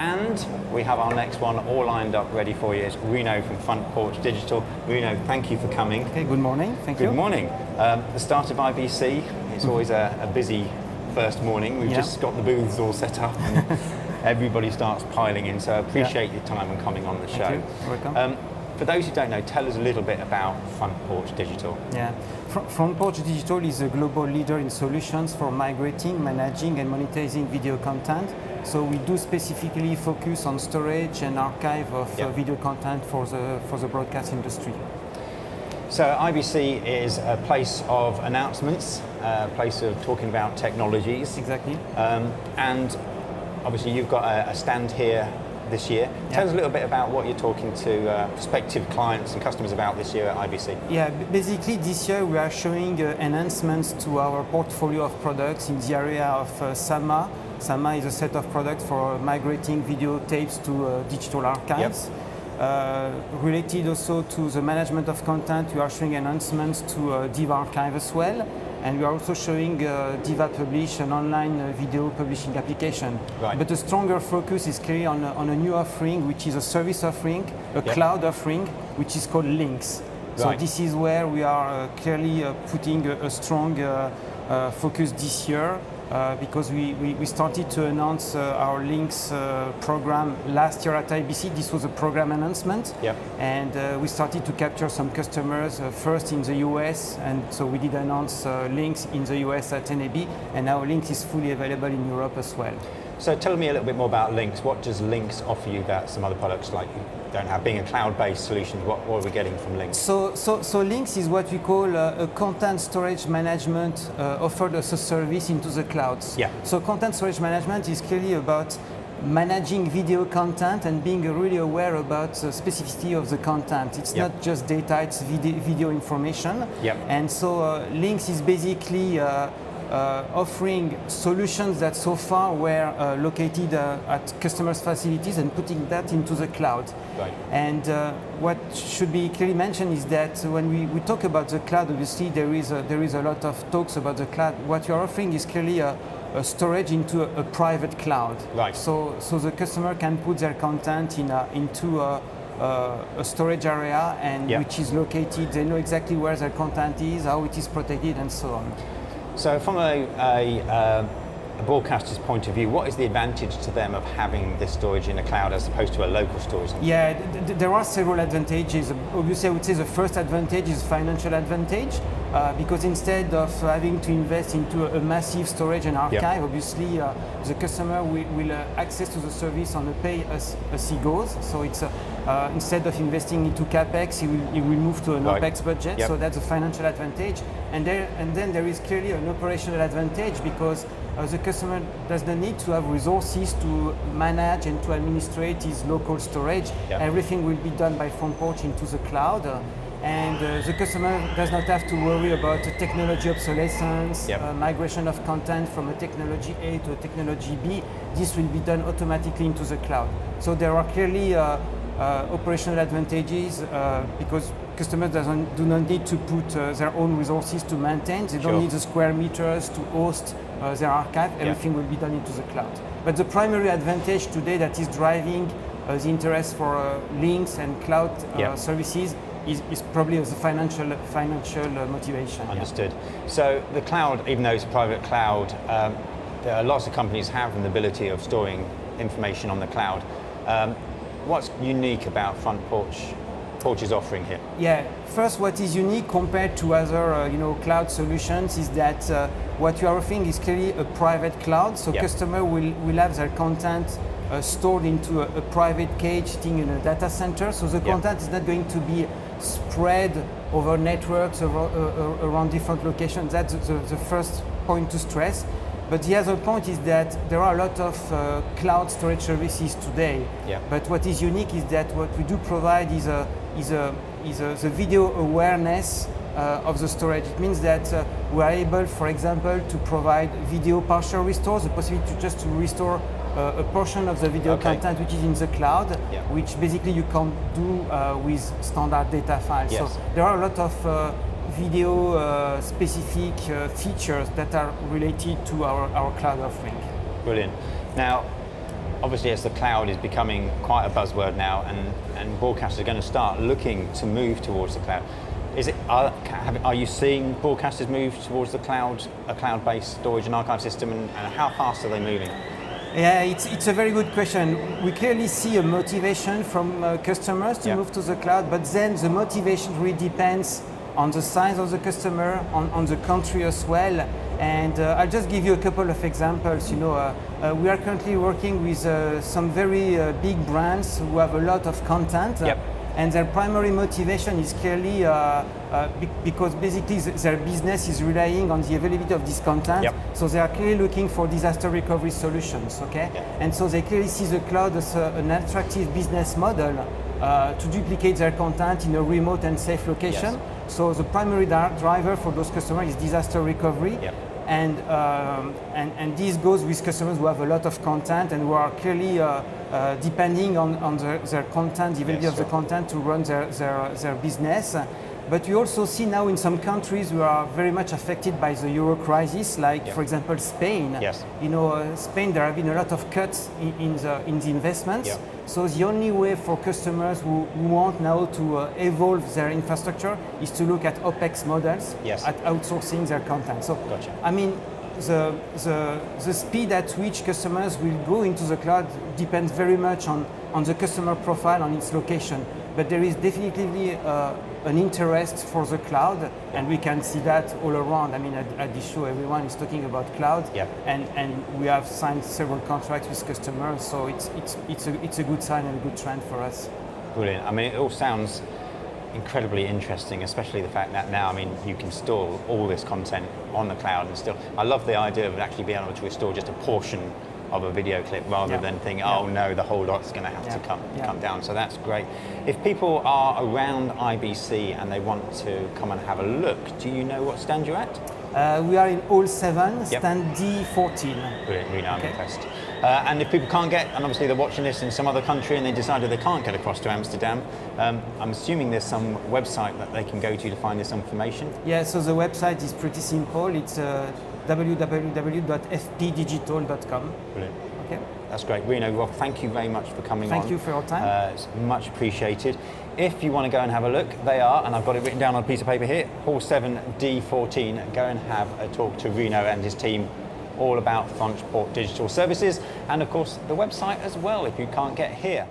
And we have our next one all lined up ready for you. It's Rino from Front Porch Digital. Rino, thank you for coming. Okay, good morning. Thank you. Good morning. The start of IBC, it's always a busy first morning. We've just got the booths all set up and everybody starts piling in, so I appreciate your time and coming on the show. Thank you. Welcome. For those who don't know, tell us a little bit about Front Porch Digital. Yeah, Front Porch Digital is a global leader in solutions for migrating, managing and monetizing video content. So we do specifically focus on storage and archive of video content for the broadcast industry. So IBC is a place of announcements, a place of talking about technologies. Exactly. And obviously you've got a stand here this year. Tell us a little bit about what you're talking to prospective clients and customers about this year at IBC. Yeah, basically this year we are showing enhancements to our portfolio of products in the area of SAMA. SAMA is a set of products for migrating video tapes to digital archives. Related also to the management of content, we are showing enhancements to Diva Archive as well. And we are also showing Diva Publish, an online video publishing application. Right. But the stronger focus is clearly on a new offering, which is a service offering, a cloud offering, which is called LYNX. So this is where we are clearly putting a strong focus this year. Because we started to announce our LYNX program last year at IBC. This was a program announcement. And we started to capture some customers first in the US, and so we did announce LYNX in the US at NAB, and now LYNX is fully available in Europe as well. So tell me a little bit more about LYNX. What does LYNX offer you that some other products like you don't have? Being a cloud-based solution, what are we getting from LYNX? So LYNX is what we call a content storage management offered as a service into the clouds. So content storage management is clearly about managing video content and being really aware about the specificity of the content. It's not just data, it's video information. And so LYNX is basically offering solutions that so far were located at customers' facilities and putting that into the cloud. And what should be clearly mentioned is that when we talk about the cloud, obviously there is a lot of talks about the cloud. What you're offering is clearly a storage into a private cloud. So the customer can put their content into a storage area, and which is located. They know exactly where their content is, how it is protected, and so on. So from a broadcaster's point of view, what is the advantage to them of having this storage in a cloud as opposed to a local storage? Yeah, there are several advantages. Obviously, I would say the first advantage is financial advantage, because instead of having to invest into a massive storage and archive, obviously the customer will access to the service on a pay as he goes. So it's instead of investing into capex, he will move to an opex budget. So that's a financial advantage. And then there is clearly an operational advantage, because the customer does not need to have resources to manage and to administrate his local storage. Everything will be done by Front Porch into the cloud. And the customer does not have to worry about technology obsolescence, migration of content from a technology A to a technology B. This will be done automatically into the cloud. So there are clearly operational advantages, because customers do not need to put their own resources to maintain. They don't need the square meters to host their archive. Everything will be done into the cloud. But the primary advantage today that is driving the interest for LYNX and cloud services is probably the financial motivation. Understood. So the cloud, even though it's a private cloud, there are lots of companies have the ability of storing information on the cloud. What's unique about Front Porch's offering here? Yeah, first, what is unique compared to other cloud solutions is that what you are offering is clearly a private cloud. So customer will have their content stored into a private cage sitting in a data center. So the content is not going to be spread over networks around different locations. That's the first point to stress. But the other point is that there are a lot of cloud storage services today. But what is unique is that what we do provide is the video awareness of the storage. It means that we are able, for example, to provide video partial restores, the possibility to restore a portion of the video content which is in the cloud, which basically you can't do with standard data files. So there are a lot of video specific features that are related to our cloud offering. Brilliant. Now, obviously as the cloud is becoming quite a buzzword now, and broadcasters are going to start looking to move towards the cloud. Are you seeing broadcasters move towards the cloud, a cloud-based storage and archive system, and how fast are they moving? Yeah, it's a very good question. We clearly see a motivation from customers to move to the cloud, but then the motivation really depends on the size of the customer, on the country as well. And I'll just give you a couple of examples. We are currently working with some very big brands who have a lot of content. And their primary motivation is clearly because basically their business is relying on the availability of this content. So they are clearly looking for disaster recovery solutions, okay? And so they clearly see the cloud as an attractive business model to duplicate their content in a remote and safe location. So the primary driver for those customers is disaster recovery. And this goes with customers who have a lot of content and who are clearly depending on their content, the availability of the content to run their business. But we also see now in some countries who are very much affected by the euro crisis, like for example Spain. Spain, there have been a lot of cuts in the investments. So the only way for customers who want now to evolve their infrastructure is to look at OpEx models, at outsourcing their content. So I mean, the speed at which customers will go into the cloud depends very much on the customer profile, on its location. But there is definitely an interest for the cloud, and we can see that all around. I mean, at this show, everyone is talking about cloud, and we have signed several contracts with customers. So it's a good sign and a good trend for us. Brilliant. I mean, it all sounds incredibly interesting, especially the fact that now, I mean, you can store all this content on the cloud, and still, I love the idea of actually being able to restore just a portion of a video clip rather than thinking, oh no, the whole lot's going to have to come down. So that's great. If people are around IBC and they want to come and have a look, do you know what stand you're at? We are in Hall 7, stand D14. Brilliant, Rino, I'm impressed. And if people can't get, and obviously they're watching this in some other country and they decided they can't get across to Amsterdam, I'm assuming there's some website that they can go to find this information? Yeah, so the website is pretty simple. It's www.fpdigital.com. Brilliant. Okay. That's great. Rino, well, thank you very much for coming on. Thank you for your time. It's much appreciated. If you want to go and have a look, they are, and I've got it written down on a piece of paper here, Hall 7 D14. Go and have a talk to Rino and his team all about Front Porch Digital Services, and of course the website as well if you can't get here.